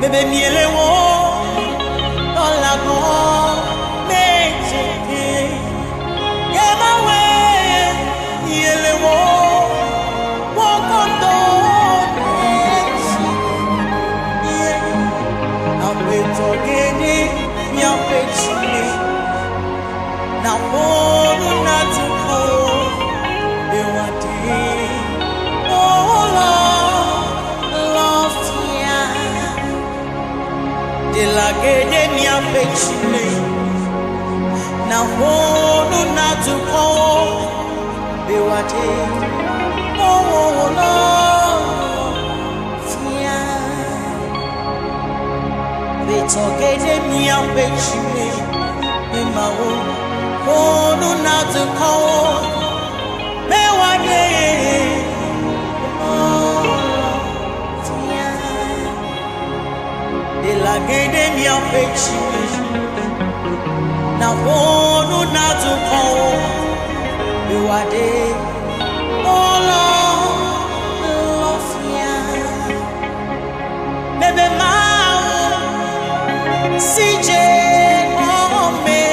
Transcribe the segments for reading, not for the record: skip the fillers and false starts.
Bebe miele wo ola go meje ye ma we miele wo kondo meji ye ape togede mi ape chile na wonu na tuko be wati de la gede mi affectionné na wonu na tuko be wate la fia be to gede mi affectionné e ma wonu na tuko be wate la gede mi affectionné na wonu na tuko be wade olo lofia bebe ma CJ ome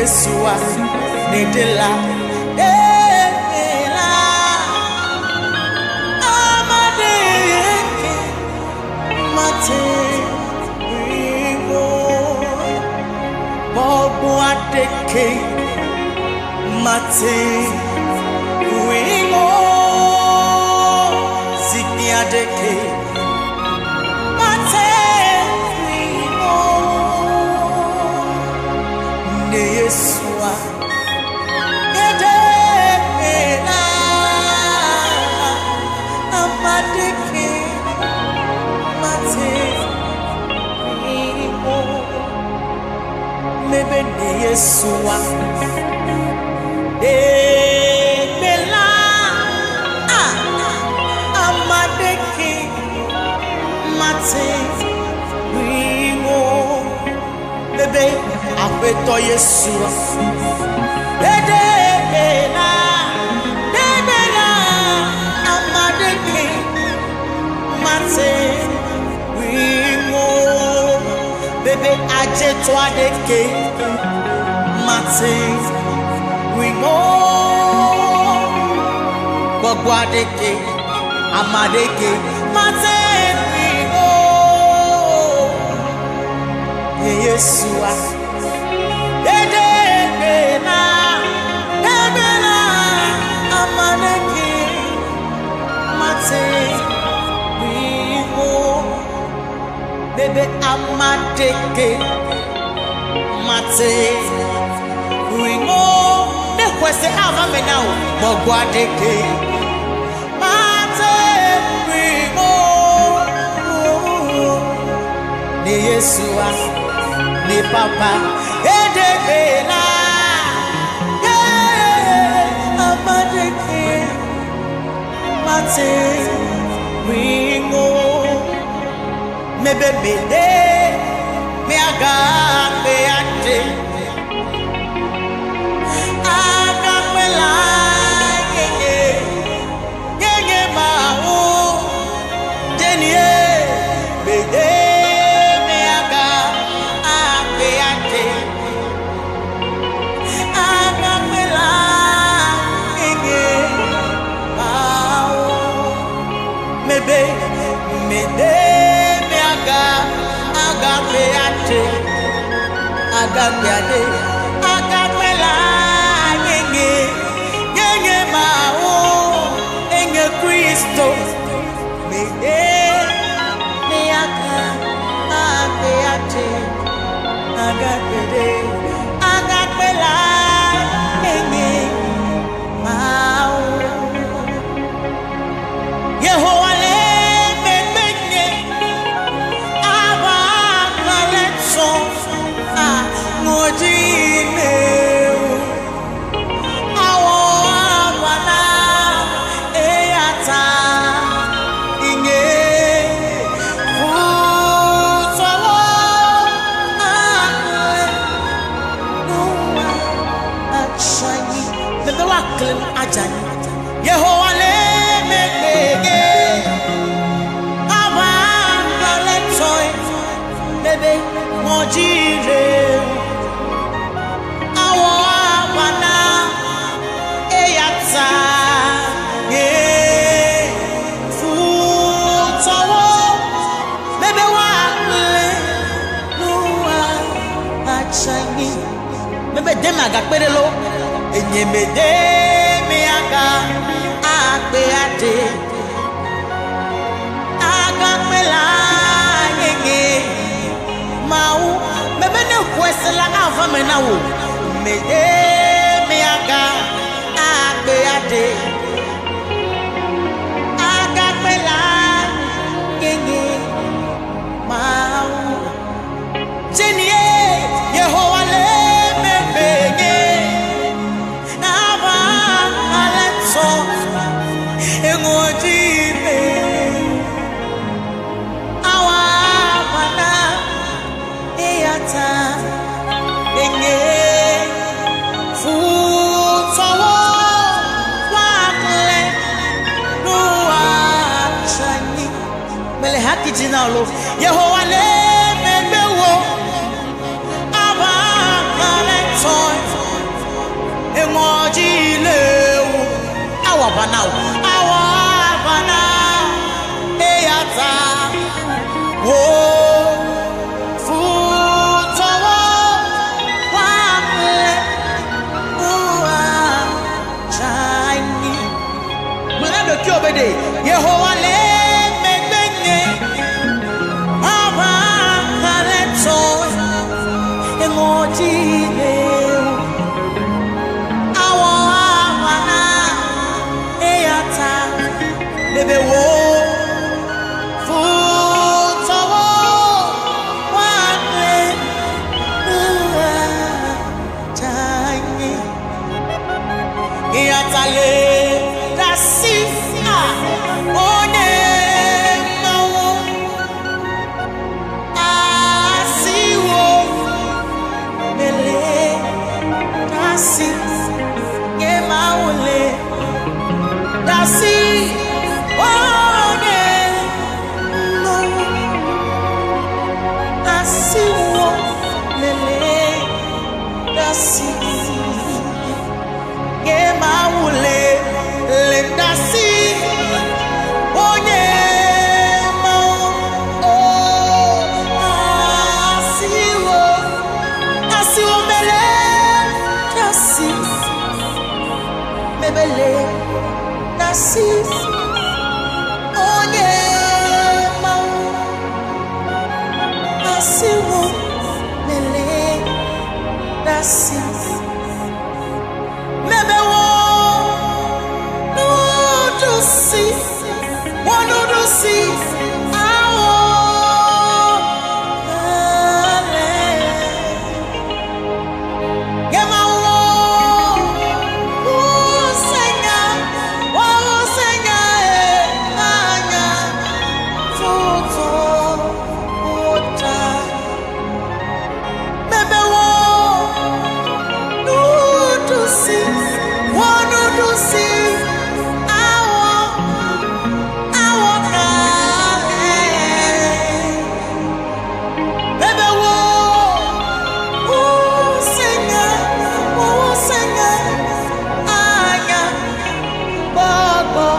Yesua nedela amade mate ringo bobo adeke mate ringo zigni adeke mate ringo Yesua gedela amadeke mate ringo mebe Yesua gedela amadeke mate ringo bebe apeto Yesua edela Adeke Martin Wimo Gbogbo Adeke Amadeke Martin Wimo Yesua Edebela Amadeke Martin Wimo Bebe Amadeke Mate Wimo ne kwese ava me now Gbogbo Adeke Mate Wimo ne Yesua ne Papa Edebela Amadeke Mate Wimo me bebe me agape ate agape la yeye mao denie bebe me agape ate agape la yeye mao mebe me agape ate agape la yenge mao enge Kristo me agape ate agape la yenge mao Yehovah Yehovah le mege aba le toy bebe mojire awo bana eyata ye futowo bebe wa le nuwa achangi bebe dema agapere lo enyemede agbe ade agape la yenge mau mebe ne kwesela ava me na wo mede me aga agbe ade agape la yenge mau jenie Yehovah le mebege Yehovah le mebewo aba kale toy emoji lewu awabana eyata wo futowo wakle uwa chani mwana do ki obede Yehovah le Bebe wo futowo wakle uwa chani iyatale dasifia one mawo asiwo mele dasi ye maule dasi Mele dasi ye maule le dasi onye ma o asiwo mele dasi mebele dasi onye ma asiwo mele dasi mebewo no to see one to see awo ale yemawo usenya anya foto ota mebewo no to see one to see awo ale mebewo usenya anya bobo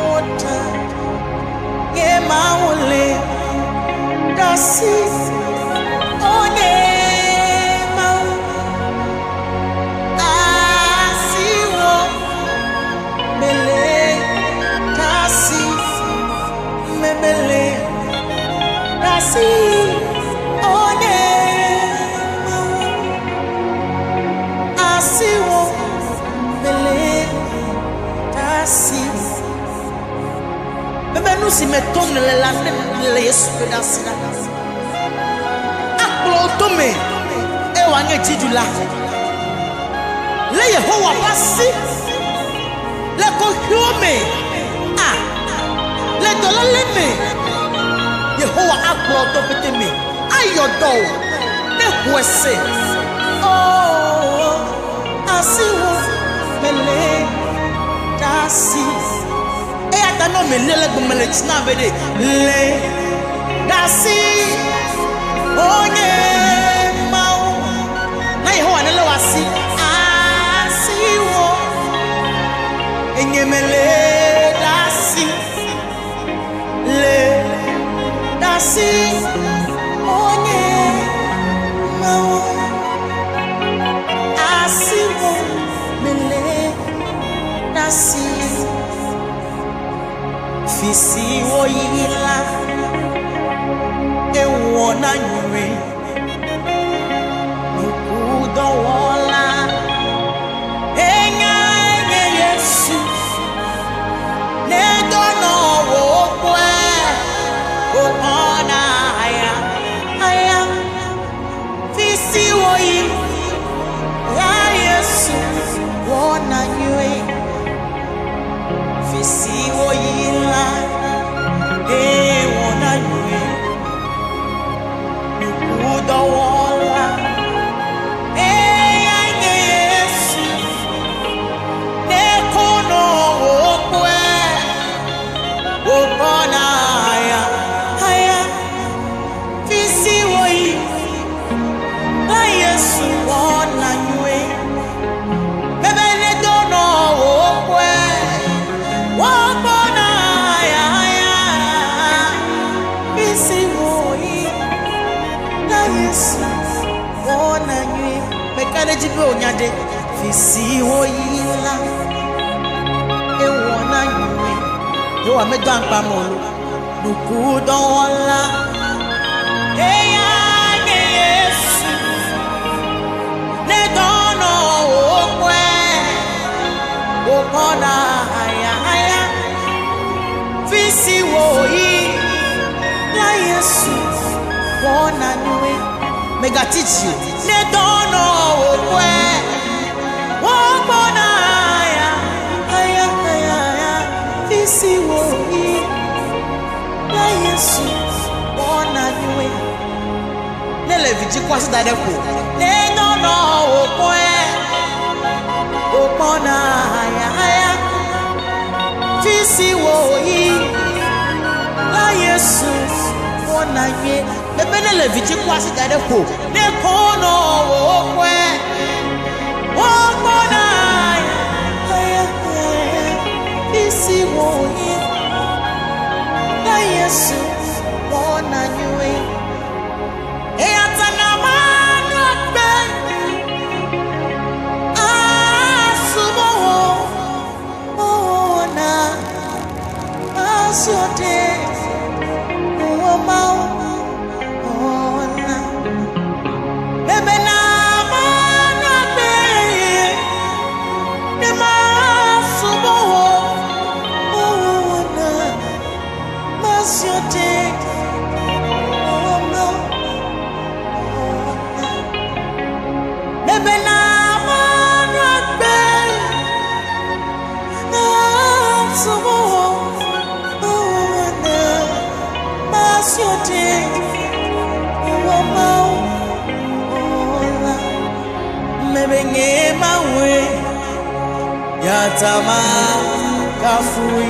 ota ye maule dasi onye ma asiwo mele dasi memele dasi onye ma asiwo mele dasi bebenu si meton le la le Yesu dasi na akplo tome e wanye jidula le Yehowa basi le ko hiome le dola le me Yehowa akplo to pete me ayodo ne huese oh asiwo mele dasi no me lele gbemele tina bede le dasi onye mau na Yehowa ne le wasi asiwo enyemele dasi le dasi onye mau asiwo mele dasi fisi oyila ewo na nyure nukudo wola enya Yesu ne dono wo kwe ona aya fisi oyila Yesu wona nyure fisi oyila wona nyue nukudo wola Yesu nekono okwe obona aya fisi oyila Yesu wona nyue bebele dono okwe wobona aya fisi oyila Yesu wona nyue mekane jibe onyade fisi oyila wona nyue yo amegba npa molu nukudo wola Yesu ne dono okwe obona aya fisi oyila Yesu wona nyue megatichi ne dono okwe obona aya fisi oyila Yesu wona nyue nele viji kwasi dadeko ne dono okwe obona aya fisi oyila Yesu wona nyue me benele vichi kwasi dade ko ne kono wo kwe wo kona aya isi wo yi na Yesu wona nyue e atana manu pe asubo ona asote wo mau ona bebe na manu pe ne masubo ona masiote Yatama kafui